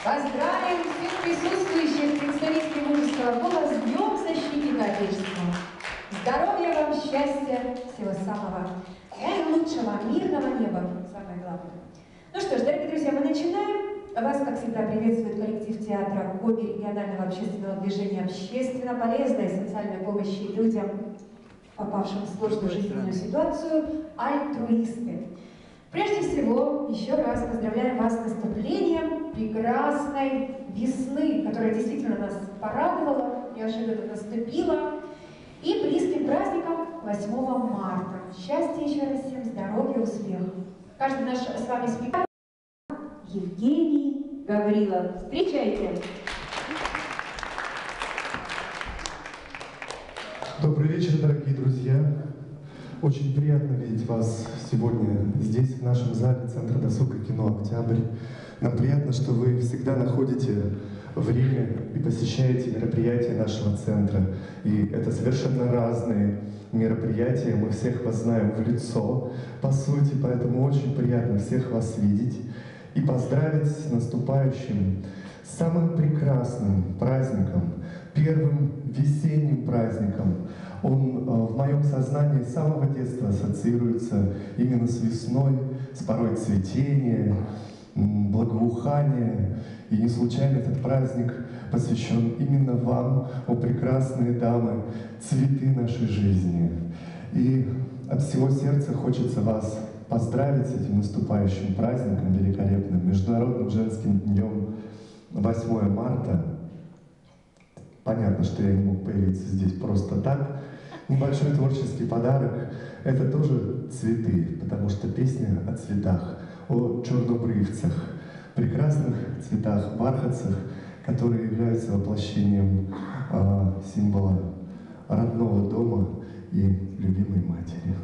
Поздравим всех присутствующих представителей мужеского пола с Днем Защитника Отечества. Здоровья вам, счастья, всего самого наилучшего, мирного неба, самое главное. Ну что ж, дорогие друзья, мы начинаем. Вас, как всегда, приветствует коллектив театра КОБИ регионального общественного движения «Общественно полезная социальная помощь людям, попавшим в сложную жизненную ситуацию, альтруисты». Прежде всего, еще раз поздравляем вас с наступлением прекрасной весны, которая действительно нас порадовала, неожиданно наступила, и близким праздником 8 марта. Счастья еще раз всем, здоровья, успехов. Каждый наш с вами спектакль Евгений Гаврилов. Встречайте! Добрый вечер, дорогие друзья. Очень приятно видеть вас сегодня здесь, в нашем зале Центра досуга кино «Октябрь». Нам приятно, что вы всегда находите время и посещаете мероприятия нашего центра. И это совершенно разные мероприятия. Мы всех вас знаем в лицо, по сути, поэтому очень приятно всех вас видеть и поздравить с наступающим, самым прекрасным праздником, первым весенним праздником. Он в моем сознании с самого детства ассоциируется именно с весной, с порой цветения, благоухания. И не случайно этот праздник посвящен именно вам, о прекрасные дамы, цветы нашей жизни. И от всего сердца хочется вас поздравить с этим наступающим праздником великолепным, Международным женским днем 8 марта. Понятно, что я не мог появиться здесь просто так. Небольшой творческий подарок – это тоже цветы, потому что песня о цветах, о чорнобривцах, прекрасных цветах, бархатцах, которые являются воплощением символа родного дома и любимой матери.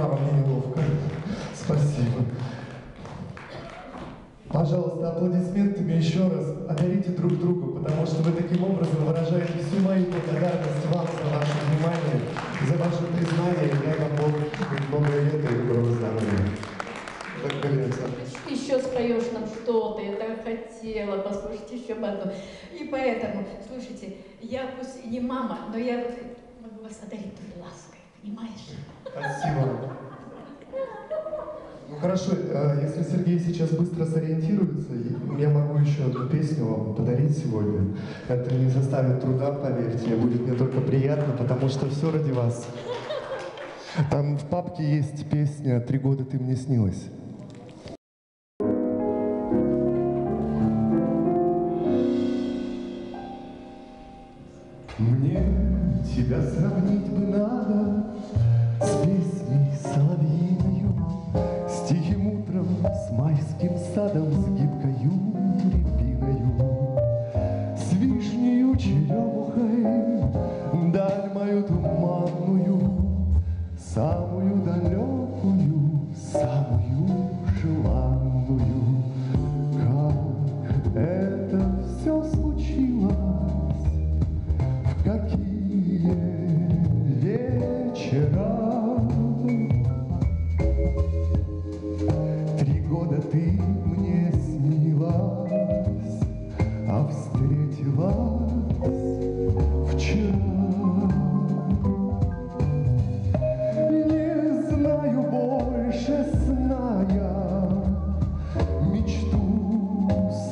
право, мне неловко. Спасибо. Пожалуйста, аплодисментами еще раз одарите друг друга, потому что вы таким образом выражаете всю мою благодарность вам за ваше внимание, за ваше признание, и дай вам Бог много лет и доброго здоровья. Так, конечно. Еще споешь нам что-то, я так хотела послушать еще одну. И поэтому, слушайте, я пусть и не мама, но я могу вас одарить той лаской, понимаешь? Спасибо. Ну хорошо, если Сергей сейчас быстро сориентируется, я могу еще одну песню вам подарить сегодня. Это не заставит труда, поверьте, будет мне только приятно, потому что все ради вас. Там в папке есть песня «3 года ты мне снилась». Мне тебя сравнить бы надо с песней соловьиною, с тихим утром, с майским садом, с гибкою рябиною, с вишнею черемухой, даль мою туманную, самую далекую, самую желанную. Как это все случилось, в какие вечера. 3 года ты мне снилась, а встретилась вчера. Не знаю больше сна я, мечту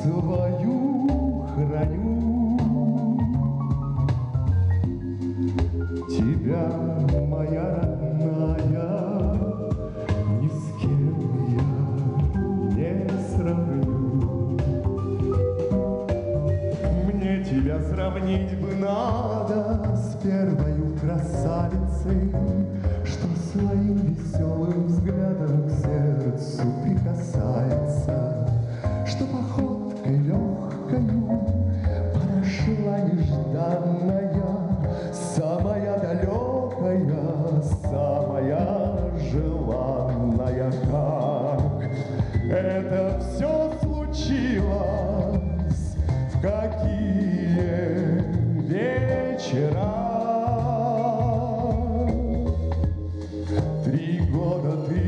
свою храню. Тебя, моя родная, ни с кем я не сравню. Мне тебя сравнить бы надо с первою красавицей, что своим веселым взглядом к сердцу прикасается, что походкой легкою подошла нежданная, самая далекая, самая желанная. Как это все случилось, в какие вечера. 3 года ты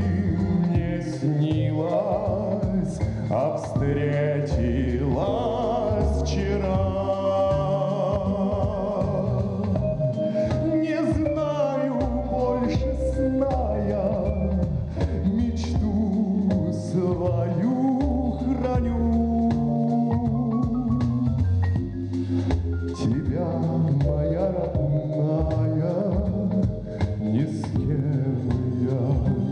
мне снилась, а встретилась вчера. Не знаю больше сна я, мечту свою храню. Тебя, моя родная, ни с кем я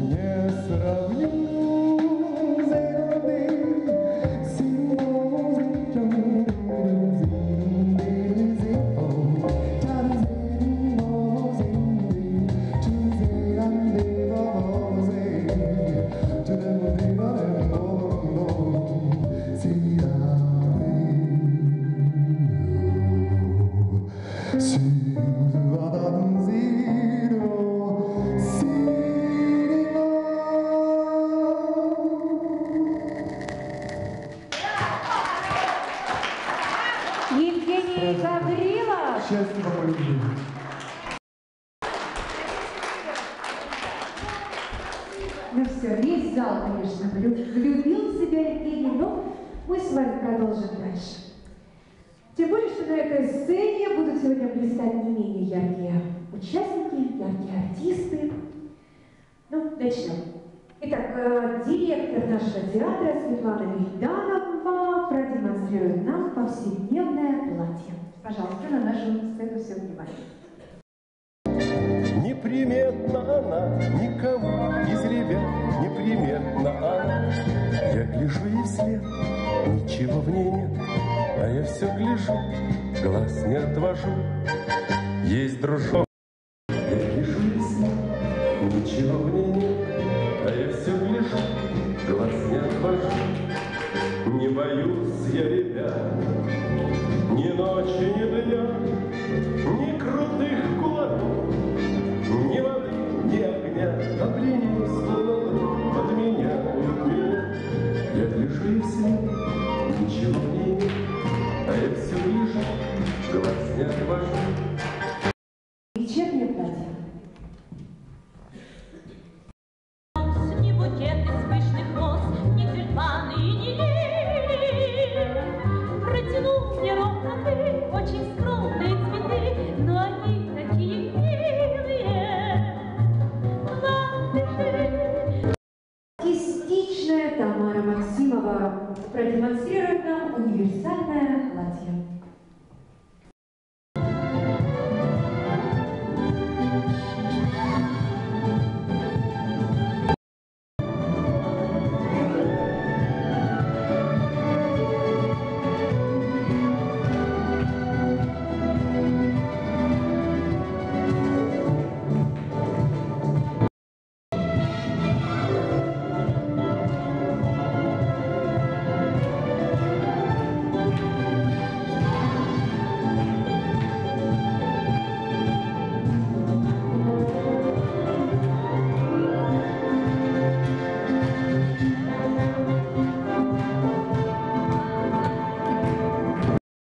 не сравню. Евгений Гаврилов. Счастья вам, любви. Ну все, весь зал, конечно, влюбил в себя Евгений, но мы с вами продолжим дальше. Тем более, что на этой сцене будут сегодня блистать не менее яркие участники, яркие артисты. Ну, начнем. Итак, директор нашего театра Светлана Михданова продемонстрирует нам повседневное платье. Пожалуйста, на нашу сцену все внимание. Неприметна она, никому из ребят неприметна она. Я гляжу ей вслед, ничего в ней нет, а я все гляжу, глаз не отвожу. Есть дружок, я гляжу ей вслед, ничего в ней нет, а я все гляжу, глаз не отвожу. Не боюсь я, ребят,